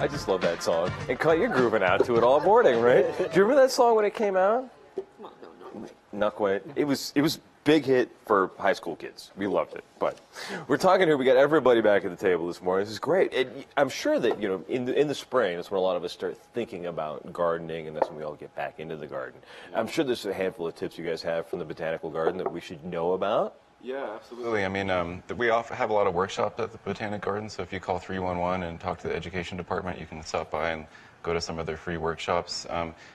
I just love that song. And Cut, you're grooving out to it all morning, right? Do you remember that song when it came out? Not quite. It was big hit for high school kids. We loved it. But we're talking here. We got everybody back at the table this morning. This is great. I'm sure that in the spring, that's when a lot of us start thinking about gardening, and that's when we all get back into the garden. I'm sure there's a handful of tips you guys have from the botanical garden that we should know about. Yeah, absolutely. I mean, we have a lot of workshops at the Botanic Garden, so if you call 311 and talk to the education department, you can stop by and go to some of their free workshops.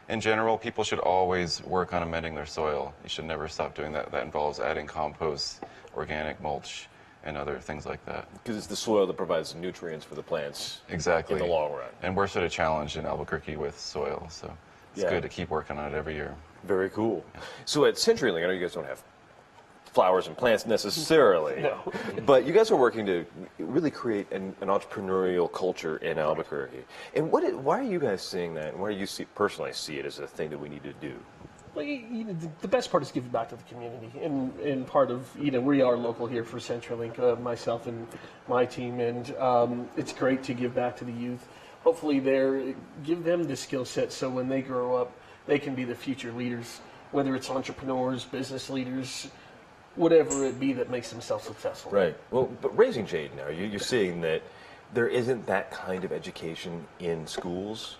In general, people should always work on amending their soil. You should never stop doing that. That involves adding compost, organic mulch, and other things like that. Because it's the soil that provides the nutrients for the plants. Exactly. In the long run. And we're sort of challenged in Albuquerque with soil, so it's good to keep working on it every year. Very cool. Yeah. So at CenturyLink, I know you guys don't have flowers and plants necessarily, no. But you guys are working to really create an entrepreneurial culture in Albuquerque. And why are you guys seeing that? And why do you personally see it as a thing that we need to do? Well, the best part is giving back to the community, and part of we are local here for CenturyLink, myself and my team, and it's great to give back to the youth. Hopefully, give them the skill set so when they grow up, they can be the future leaders, whether it's entrepreneurs, business leaders, whatever it be that makes themselves successful. Right. Well, but raising Jaden now, you're seeing that there isn't that kind of education in schools.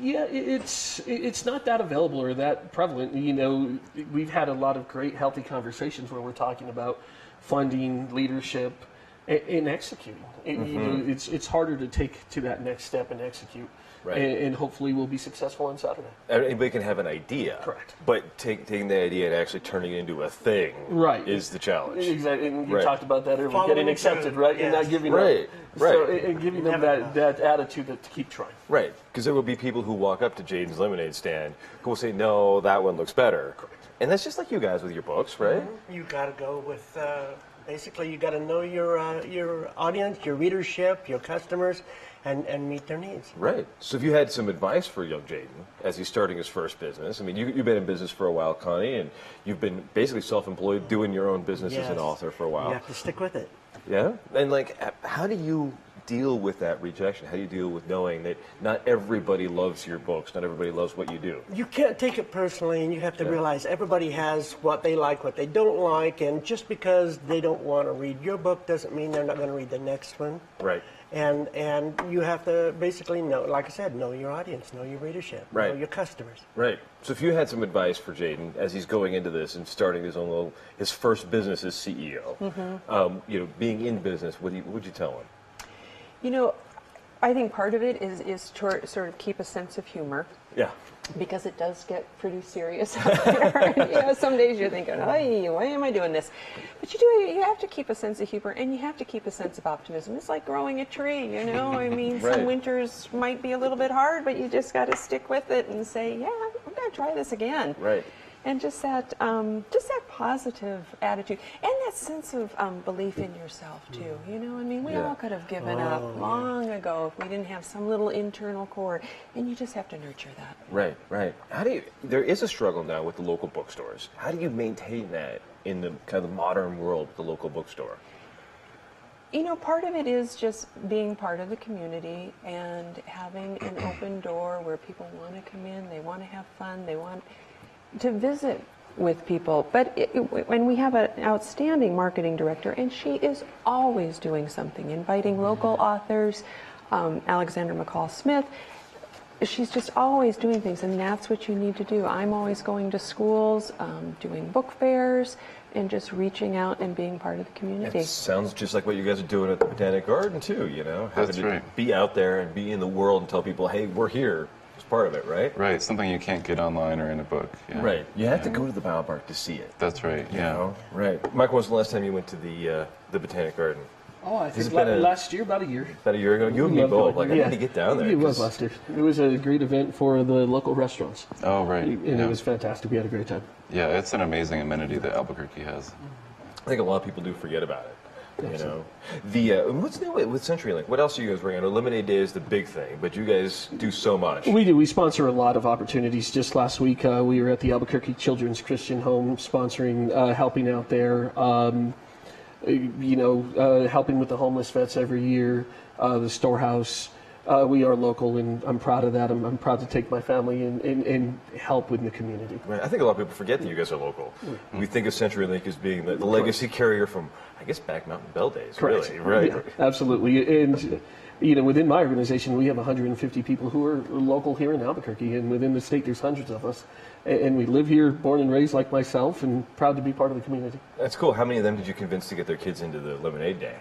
Yeah, it's not that available or that prevalent. We've had a lot of great, healthy conversations where we're talking about funding, leadership, and executing. It's harder to take to that next step and execute. Right. And hopefully we'll be successful on Saturday. Anybody can have an idea. Correct. But taking the idea and actually turning it into a thing is the challenge. Exactly. And you talked about that earlier, getting accepted, right? Yes. And not giving up. Right. So, and giving them that attitude to keep trying. Right. Because there will be people who walk up to Jaden's lemonade stand who will say, no, that one looks better. Correct. And that's just like you guys with your books, right? Mm-hmm. You got to go with... basically, you got to know your audience, your readership, your customers, and meet their needs. Right. So if you had some advice for young Jaden as he's starting his first business, I mean, you've been in business for a while, Connie, and you've been basically self-employed, doing your own business as an author for a while. You have to stick with it. Yeah? And, how do you deal with that rejection? How do you deal with knowing that not everybody loves your books, not everybody loves what you do? You can't take it personally, and you have to realize everybody has what they like, what they don't like, and just because they don't want to read your book doesn't mean they're not going to read the next one. Right. And you have to basically know, like I said, know your audience, know your readership, know your customers. Right. So if you had some advice for Jaden as he's going into this and starting his first business as CEO, being in business, what would you tell him? I think part of it is to sort of keep a sense of humor. Yeah. Because it does get pretty serious out there. Some days you're thinking, "Hey, why am I doing this?" But you have to keep a sense of humor, and you have to keep a sense of optimism. It's like growing a tree, I mean, some winters might be a little bit hard, but you just got to stick with it and say, "Yeah, I'm going to try this again." Right. And just that positive attitude and that sense of belief in yourself too. We all could have given up long ago if we didn't have some little internal core, and you just have to nurture that. Right, right. There is a struggle now with the local bookstores. How do you maintain that in the kind of modern world with the local bookstore? Part of it is just being part of the community and having an open door where people want to come in, they want to have fun, they want to visit with people. But when we have an outstanding marketing director, and she is always doing something, inviting local authors, Alexander McCall Smith, she's just always doing things, and that's what you need to do. I'm always going to schools, doing book fairs, and just reaching out and being part of the community. It sounds just like what you guys are doing at the Botanic Garden too, having to be out there and be in the world and tell people, hey, we're here. Part of it, right? Right, something you can't get online or in a book. Yeah. Right, you have to go to the biopark to see it. That's right, Right. Mike, when was the last time you went to the Botanic Garden? Oh, I think last year, about a year. About a year ago? You and me both. I need to get down there. It was last year. It was a great event for the local restaurants. Oh, right. And it was fantastic. We had a great time. Yeah, it's an amazing amenity that Albuquerque has. I think a lot of people do forget about it. What's new with CenturyLink? What else are you guys working on? Lemonade Day is the big thing, but you guys do so much. We do. We sponsor a lot of opportunities. Just last week, we were at the Albuquerque Children's Christian Home, sponsoring, helping out there. Helping with the homeless vets every year. The storehouse. We are local, and I'm proud of that. I'm proud to take my family and help in the community. Right. I think a lot of people forget that you guys are local. We think of CenturyLink as being the legacy carrier from, I guess, back Mountain Bell days. Correct. Really, right? Yeah, absolutely. And within my organization, we have 150 people who are local here in Albuquerque, and within the state, there's hundreds of us. And we live here, born and raised like myself, and proud to be part of the community. That's cool. How many of them did you convince to get their kids into the Lemonade Day?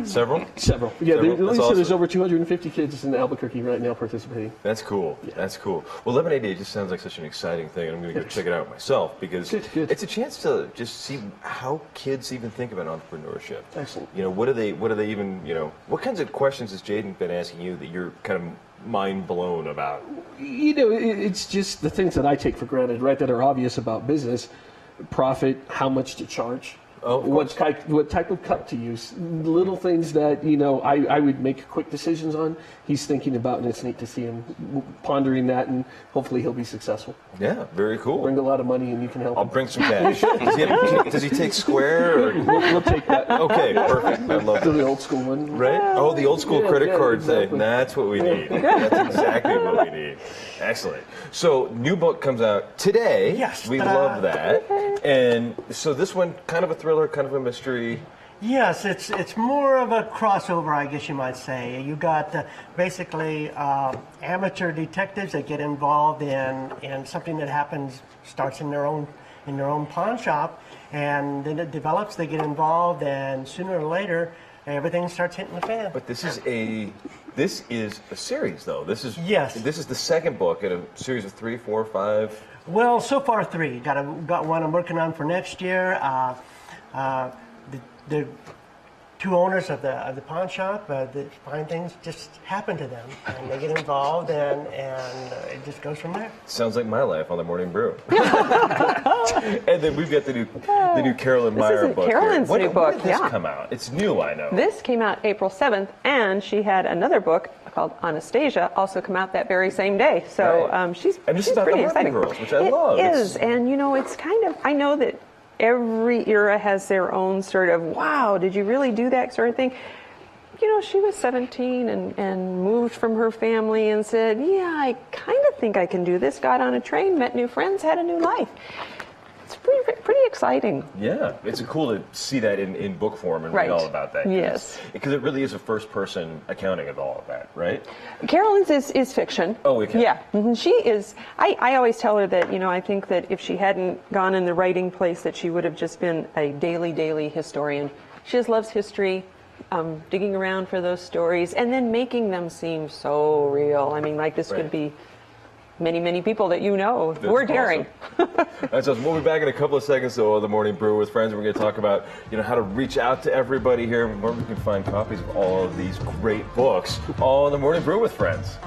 Several? Several. Yeah, Several? at least That's there's awesome. over 250 kids in Albuquerque right now participating. That's cool. That's cool. Well, Lemonade Day just sounds like such an exciting thing, and I'm going to go check it out myself because Good. it's a chance to just see how kids even think about entrepreneurship. Excellent. What do they even, what kinds of questions has Jaden been asking you that you're kind of mind blown about? It's just the things that I take for granted, right, that are obvious about business. Profit, how much to charge, Oh, of what type of cup to use, little things that I would make quick decisions on. He's thinking about, and it's neat to see him pondering that, and hopefully he'll be successful. Yeah, very cool. Bring a lot of money, and you can help I'll him. bring some cash. Does he take Square? Or? We'll take that. Okay, perfect. I love To that. the old school one. Right? Oh, the old school credit card exactly. thing. That's what we need. That's exactly what we need. Excellent. So, new book comes out today. Yes. We Ta-da. love that. And so this one, kind of a thriller, kind of a mystery. Yes, it's more of a crossover, I guess you might say. You got basically amateur detectives that get involved in something that starts in their own pawn shop, and then it develops. They get involved, and sooner or later, everything starts hitting the fan. But this is a series, though. This is Yes. This is the second book in a series of 3, 4, 5. Well, so far 3. Got one I'm working on for next year. The two owners of the pawn shop, they find things just happen to them, and they get involved, and it just goes from there. Sounds like my life on the Morning Brew. And then we've got the new Carolyn Meyer isn't book. here. Carolyn's When new book, did this yeah. come out? It's new, I know. This came out April 7th, and she had another book called Anastasia also come out that very same day. So Right. she's And this is she's about the pretty Harmony exciting. Girls, which I love. It It's- is, and it's kind of, I know that every era has their own sort of, wow, did you really do that sort of thing? She was 17 and moved from her family and said, yeah, I kind of think I can do this. Got on a train, met new friends, had a new life. It's pretty exciting. Yeah, it's cool to see that in book form and read Right. all about that. Yes. Because it really is a first-person accounting of all of that, right? Carolyn's is fiction. Oh, okay. Yeah, she is. I always tell her that, I think that if she hadn't gone in the writing place, that she would have just been a daily historian. She just loves history, digging around for those stories, and then making them seem so real. I mean, like this Right. could be many people that That's We're daring. awesome. That's awesome. We'll be back in a couple of seconds, though, on the Morning Brew with Friends. We're going to talk about, how to reach out to everybody here, where we can find copies of all of these great books, all on the Morning Brew with Friends.